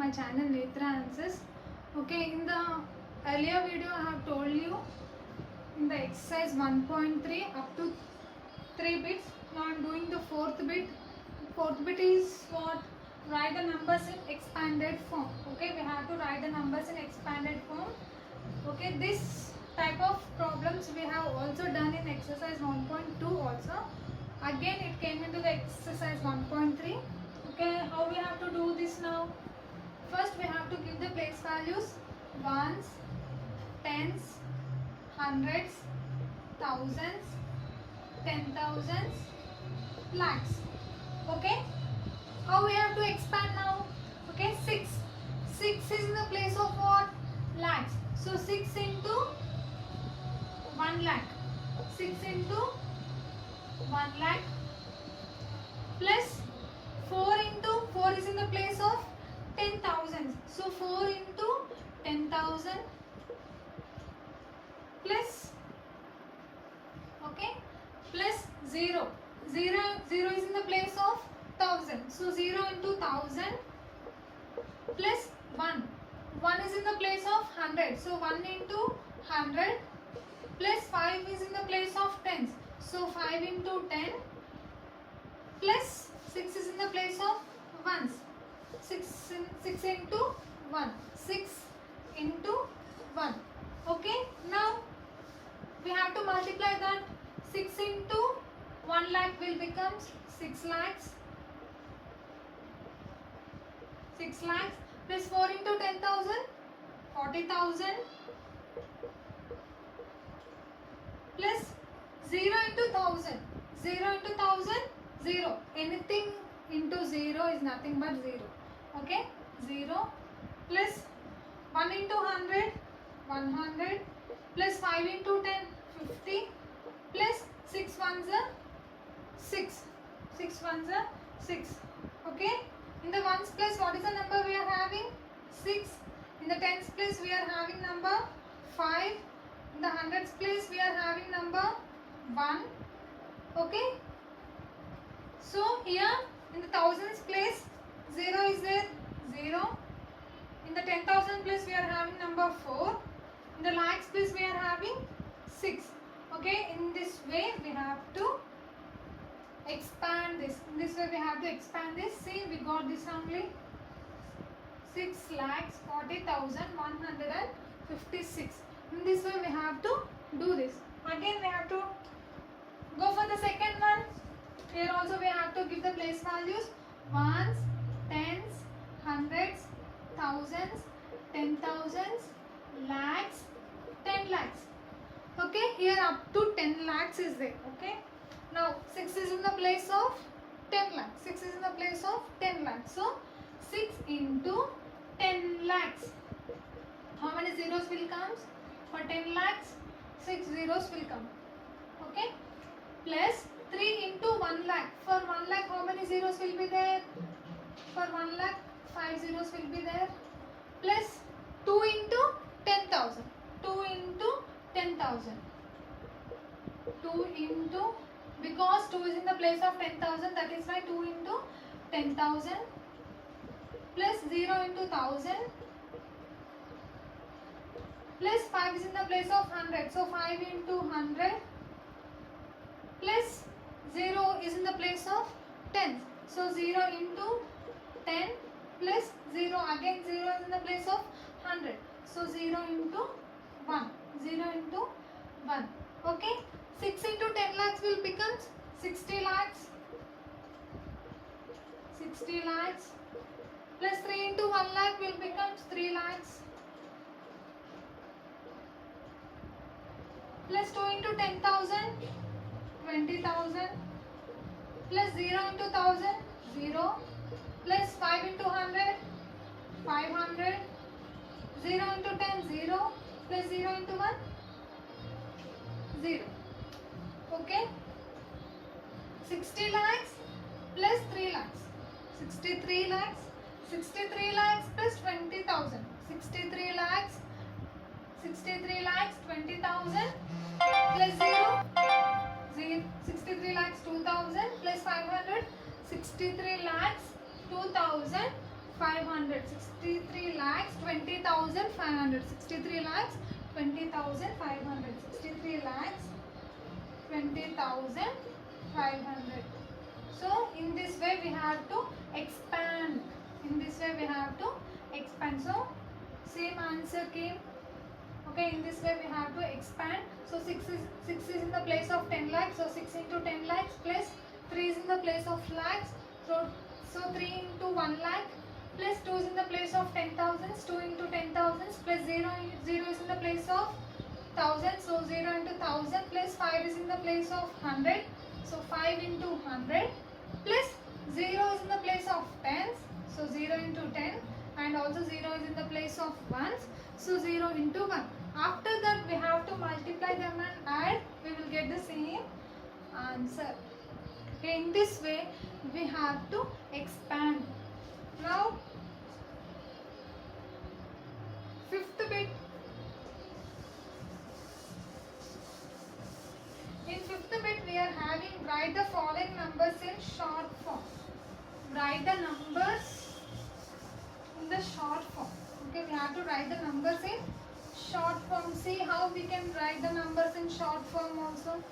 my channel Netra Answers. Okay, in the earlier video I have told you in the exercise 1.3 up to 3 bits. Now I am doing the fourth bit. Fourth bit is what? Write the numbers in expanded form. Okay, we have to write the numbers in expanded form. Okay, this type of problems we have also done in exercise 1.2 also. Again it came into the exercise 1.3. Okay, how we have to do this now? First we have to give the place values: ones, tens, hundreds, thousands, 10,000s, lakhs. Okay, how we have to expand now? Okay, 6 is in the place of what? Lakhs. So 6 into 1 lakh, 6 into 1 lakh plus 4 into 4 is in the place of 10,000. So 4 into 10,000 plus, okay, plus 0 is in the place of 1000. So 0 into 1000 plus 1 is in the place of 100. So 1 into 100 plus 5 is in the place of tens. So 5 into 10 plus 6 is in the place of ones. 6 into 1. 6 into 1. Okay, now we have to multiply that. 6 into 1 lakh will become 6 lakhs. 6 lakhs plus 4 into 10,000, 40,000 plus 0 into 1000. 0 into 1000, 0. Anything into 0 is nothing but 0. Okay, 0 plus 1 into 100, 100 plus 5 into 10, 50 plus 6 ones are 6. 6 ones are 6. Okay, in the ones place what is the number we are having? 6. In the tens place we are having number 5. In the hundreds place we are having number 1. Okay, so here in the thousands place 0 is there, 0. In the 10,000 place we are having number 4. In the lakhs place we are having 6. Okay, in this way we have to expand this. In this way we have to expand this. See, we got this only 6 lakhs 40,156. In this way we have to do this. Again we have to go for the second one. Here also we have to give the place values: ones, tens, hundreds, thousands, 10,000s, lakhs, 10 lakhs. Okay, here up to 10 lakhs is there. Okay, now 6 is in the place of 10 lakhs. 6 is in the place of 10 lakhs. So 6 into 10 lakhs. How many zeros will come? For 10 lakhs, 6 zeros will come. Okay, plus 3 into 1 lakh. For 1 lakh, how many zeros will be there? For 1 lakh, 5 zeros will be there. Plus 2 into 10,000. 2 into 10,000. 2 into, because 2 is in the place of 10,000, that is why 2 into 10,000 plus 0 into 1000 plus 5 is in the place of 100. So 5 into 100 plus 0 is in the place of 10. So 0 into 10 plus 0, again 0 is in the place of 100. So 0 into 1. 0 into 1. Okay, 6 into 10 lakhs will become 60 lakhs. 60 lakhs plus 3 into 1 lakh will become 3 lakhs. Plus 2 into 10,000, 20,000 plus 0 into 1000, 0 plus 5 into 100, 500, 0 into 10, 0 plus 0 into 1, 0. Okay, 60 lakhs plus 3 lakhs, 63 lakhs, 63 lakhs plus 20,000, 63 lakhs, 20,000 plus 0, 63 lakhs 2,000 plus 500, 63 lakhs 2,000 500, 63 lakhs 20,500, 63 lakhs 20,500, 63 lakhs 20,500. So in this way we have to expand. In this way we have to expand. So same answer came. Okay, in this way we have to expand. So 6 is in the place of 10 lakhs. So 6 into 10 lakhs plus 3 is in the place of lakhs. So 3 into 1 lakh plus 2 is in the place of 10,000. 2 into 10,000 plus 0 is in the place of 1000. So 0 into 1000 plus 5 is in the place of 100. So 5 into 100 plus 0 is in the place of tens. So 0 into 10, and also 0 is in the place of ones. So 0 into 1. After that we have to multiply them and add. We will get the same answer. Okay, in this way we have to expand. Now fifth bit. In fifth bit we are having write the following numbers in short form. Write the numbers in the short form. Okay, we have to write the numbers in short form. See how we can write the numbers in short form also.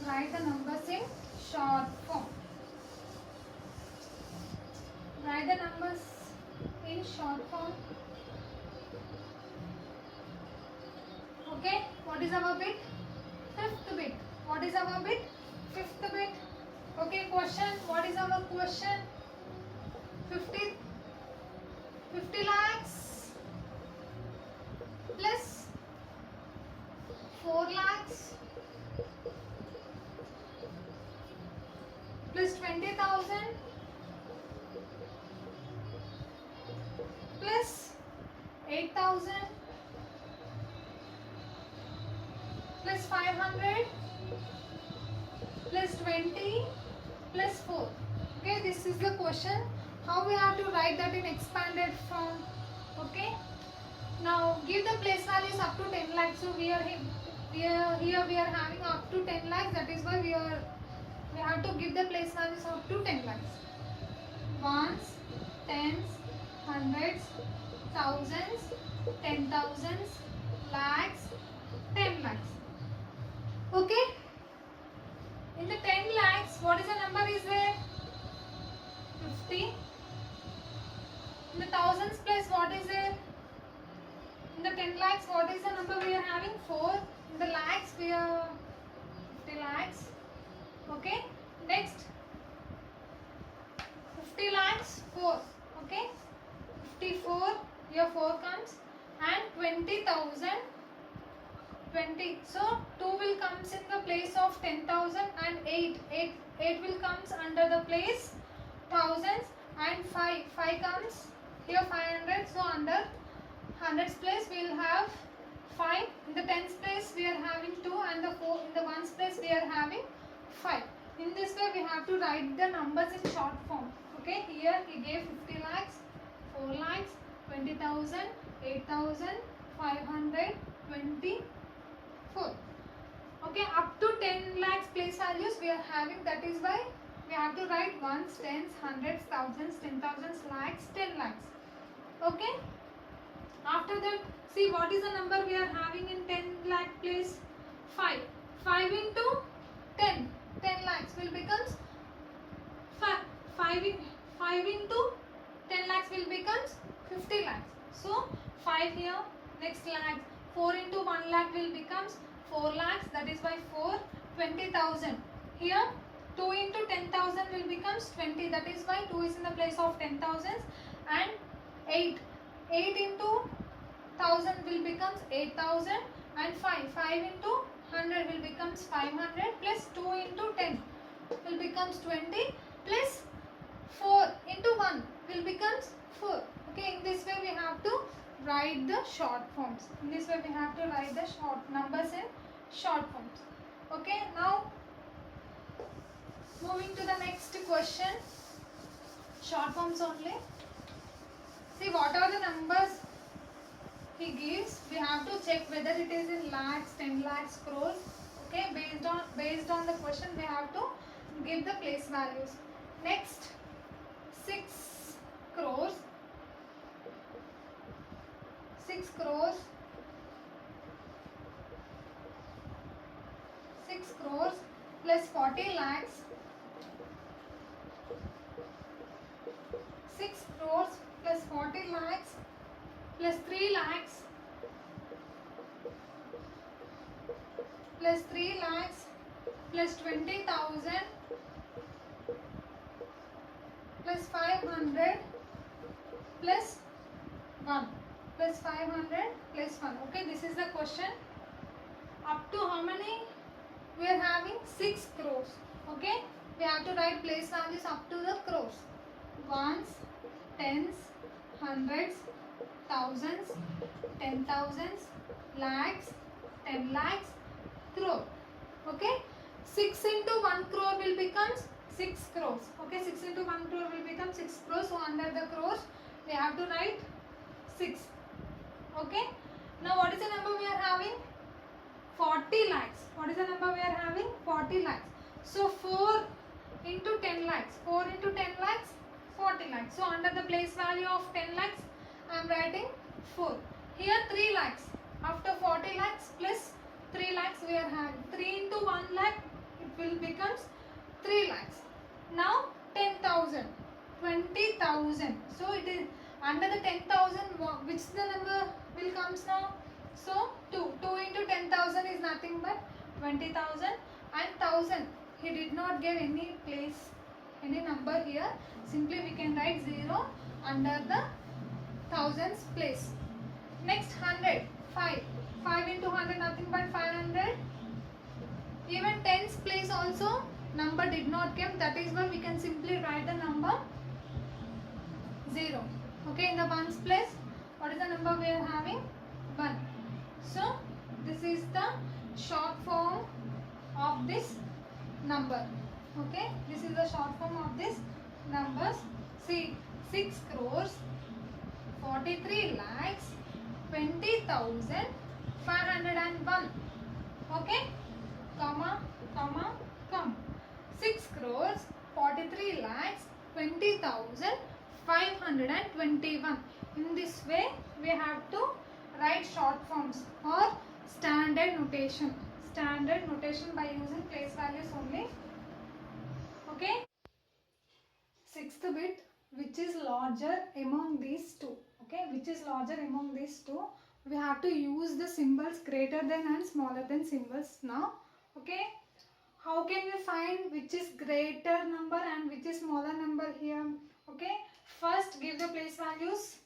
Write the numbers in short form. Write the numbers in short form. Okay, what is our bit? Fifth bit. What is our bit? Fifth bit. Okay, question. What is our question? 50 lakhs plus 4 lakhs plus 20,000 plus 8,000 plus 500 plus 20 plus 4. Okay, this is the question. How we have to write that in expanded form? Okay. Now give the place values up to 10 lakhs. So here we are having up to 10 lakhs. That is why we have to give the place values up to 10 lakhs. Ones, tens, hundreds, thousands, 10,000s, lakhs, 10 lakhs. Okay. In the 10 lakhs, what is the number is there? 50. In the thousands place, what is there? In the 10 lakhs, what is the number we are having? 4. In the lakhs, we are 50 lakhs. Okay. Next, 50 lakhs, 4. Okay. 54, here 4 comes, and 20,000, 20. So 2 will comes in the place of 10,000 and 8 will comes under the place thousands, and 5 comes here 500. So under hundreds place we will have 5. In the tens place we are having 2, and the 4 in the ones place we are having 5. In this way we have to write the numbers in short form. Okay, here he gave 50 lakhs, 4 lakhs, 20,000, 8,000, 500, 24. Okay, up to 10 lakhs place values we are having. That is why we have to write ones, tens, hundreds, thousands, 10,000s, lakhs, 10 lakhs. Okay. After that, see what is the number we are having in 10 lakh place? 5. 5 into 10. 10 lakhs will becomes 5 into 10 lakhs will becomes 50 lakhs. So 5 here, next lakhs. 4 into 1 lakh will becomes 4 lakhs. That is why 4, 20,000. Here 2 into 10,000 will becomes 20. That is why 2 is in the place of 10,000s, and 8 into 1000 will becomes 8,000, and 5 into 100 will becomes 500, plus 2 into 10 will becomes 20, plus 4 into 1 will becomes 4. Okay, in this way we have to write the short forms. In this way we have to write the short numbers in short forms. Okay, now moving to the next question. Short forms only. See what are the numbers he gives. We have to check whether it is in lakhs, 10 lakhs, crores. Okay, based on the question we have to give the place values. Next, 6 crores, 6 crores, 6 crores plus 40 lakhs, 6 crores plus 40 lakhs plus 3 lakhs plus 3 lakhs plus 20,000 plus 500 plus 1 plus 500 plus 1. Okay, this is the question. Up to how many? We are having 6 crores. Okay, we have to write place values up to the crores. Ones, tens, hundreds, thousands, 10,000s, lakhs, 10 lakhs, crore. Okay, 6 into 1 crore will become 6 crores. Okay, 6 into 1 crore will become 6 crores. So under the crores we have to write 6. Okay, now what is the number we are having? 40 lakhs. What is the number we are having? 40 lakhs. So 4 into 10 lakhs. 4 into 10 lakhs, 40 lakhs. So under the place value of 10 lakhs, I am writing 4. Here 3 lakhs. After 40 lakhs plus 3 lakhs we are having. 3 into 1 lakh, it will becomes 3 lakhs. Now 10,000. 20,000. So it is under the 10,000, which the number will comes now? So 2. 2 into 10,000 is nothing but 20,000 and 1,000. He did not give any place, any number here. Simply we can write 0 under the thousands place. Next 100. 5. 5 into 100 nothing but 500. Even tens place also number did not come. That is why we can simply write the number 0. Okay, in the ones place, what is the number we are having? 1. So this is the short form of this number. Okay, this is the short form of this numbers. See, 6 crores, 43 lakhs, 20,000, 501. Okay, comma, comma, comma. 6 crores, 43 lakhs, 20,000, 521. In this way we have to write short forms or standard notation. Standard notation by using place values only. Okay. Sixth bit, which is larger among these two. Okay, which is larger among these two. We have to use the symbols greater than and smaller than symbols now. Okay. How can we find which is greater number and which is smaller number here? Okay. First give the place values.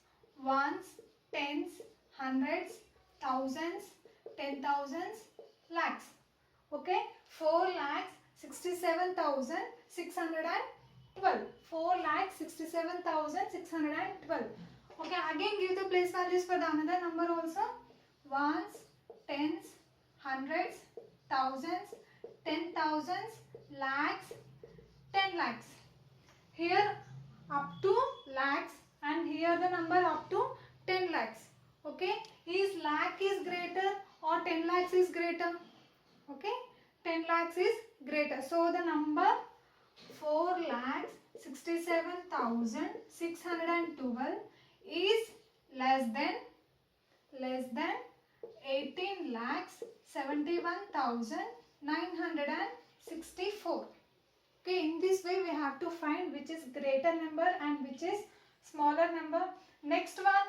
Ones, tens, hundreds, thousands, 10,000s, lakhs. Okay. 4 lakhs 67,612. 4 lakhs 67,612. Okay. Again give the place values for the another number also. Ones, tens, hundreds, thousands, 10,000s, lakhs, 10 lakhs. Here up to lakhs and here the number up to 10 lakhs. Okay, is lakh is greater or 10 lakhs is greater? Okay, 10 lakhs is greater. So the number 4 lakhs 67,612 is less than 18 lakhs 71,964. Okay, in this way we have to find which is greater number and which is smaller number. Next one.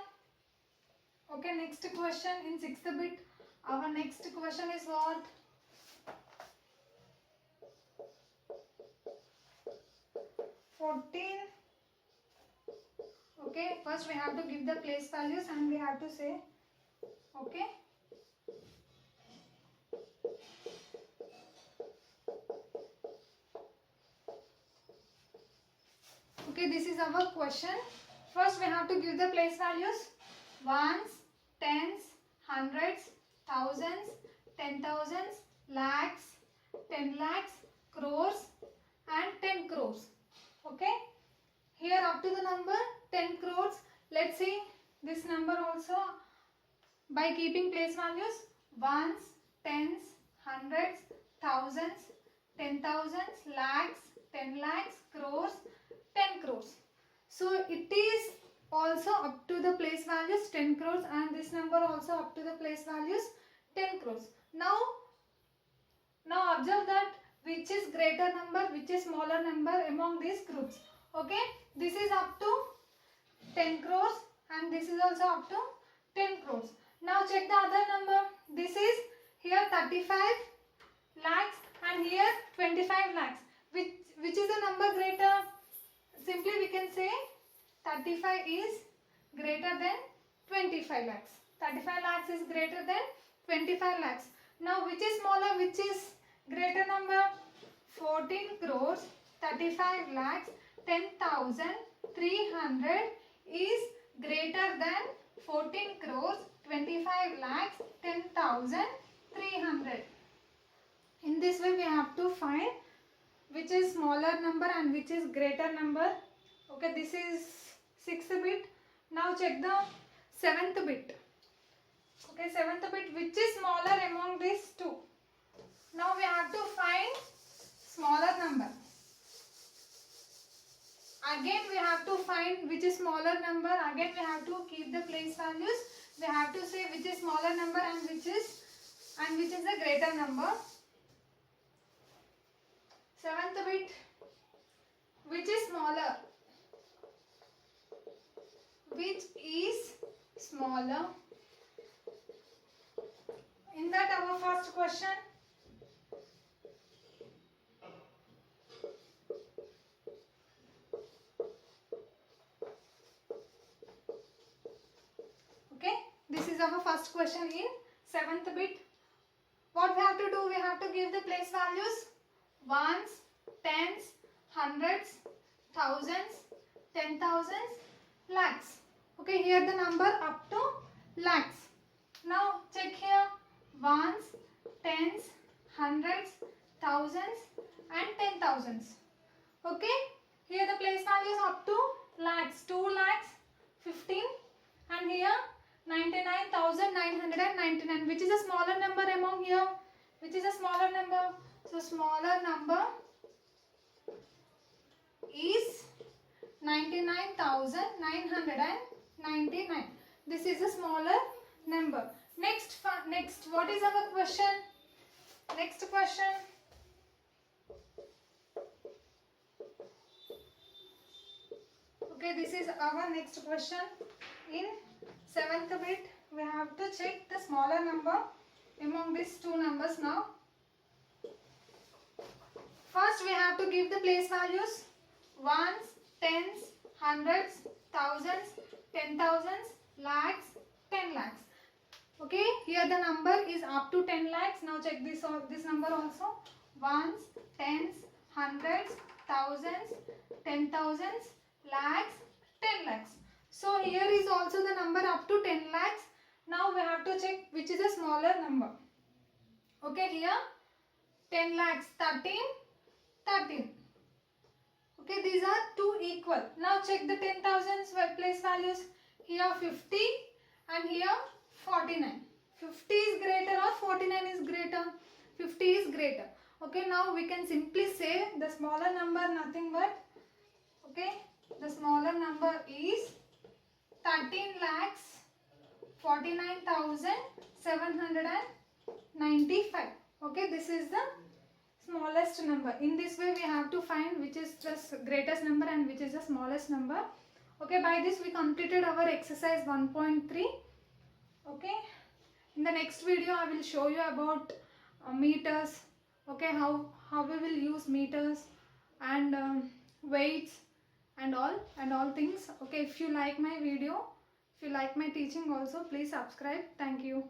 Okay, next question in sixth bit. Our next question is what? Okay, first we have to give the place values and we have to say. Okay. Okay, this is our question. First we have to give the place values. Ones, tens, hundreds, thousands, 10,000s, lakhs, 10 lakhs, crores and 10 crores. Okay. Here up to the number 10 crores. Let's see this number also by keeping place values. Ones, tens, hundreds, thousands, 10,000s, lakhs, 10 lakhs, crores, 10 crores. So it is also up to the place values 10 crores and this number also up to the place values 10 crores. Now observe that which is greater number, which is smaller number among these groups. Okay, this is up to 10 crores and this is also up to 10 crores. Now check the other number. This is here 35 lakhs and here 25 lakhs. Which is the number greater? Simply we can say 35 is greater than 25 lakhs. 35 lakhs is greater than 25 lakhs. Now which is smaller, which is greater number? 14 crores 35 lakhs 10,300 is greater than 14 crores 25 lakhs 10,300. In this way we have to find which is smaller number and which is greater number. Okay, this is 6th bit. Now check the 7th bit. Okay, 7th bit, which is smaller among these two. Now we have to find smaller number. Again we have to find which is smaller number. Again we have to keep the place values. We have to say which is smaller number and which is the greater number. 7th bit, which is smaller? Which is smaller? In that our first question. Okay, this is our first question in 7th bit. What we have to do? We have to give the place values. Ones, tens, hundreds, thousands, 10,000s, lakhs. Okay, here the number up to lakhs. Now check here. Ones, tens, hundreds, thousands and 10,000s. Okay, here the place values up to lakhs. 2 lakhs 15 and here 99,999. Which is a smaller number among here? Which is a smaller number? So smaller number is 99,999. This is a smaller number. Next, what is our question? Next question. Okay, this is our next question. In 7th bit, we have to check the smaller number among these two numbers now. First, we have to give the place values. Ones, tens, hundreds, thousands, 10,000s, lakhs, 10 lakhs. Okay, here the number is up to 10 lakhs. Now check this number also. Ones, tens, hundreds, thousands, 10,000s, lakhs, 10 lakhs. So here is also the number up to 10 lakhs. Now we have to check which is a smaller number. Okay, here 10 lakhs, 13. Okay, these are two equal. Now check the 10,000s place values. Here 50 and here 49. 50 is greater or 49 is greater? 50 is greater. Okay, now we can simply say the smaller number nothing but, okay, the smaller number is 13 lakhs 49,795. Okay, this is the smallest number. In this way we have to find which is the greatest number and which is the smallest number. Okay, by this we completed our exercise 1.3. okay, in the next video I will show you about meters. Okay, how we will use meters and weights and all things. Okay, if you like my video, if you like my teaching also, please subscribe. Thank you.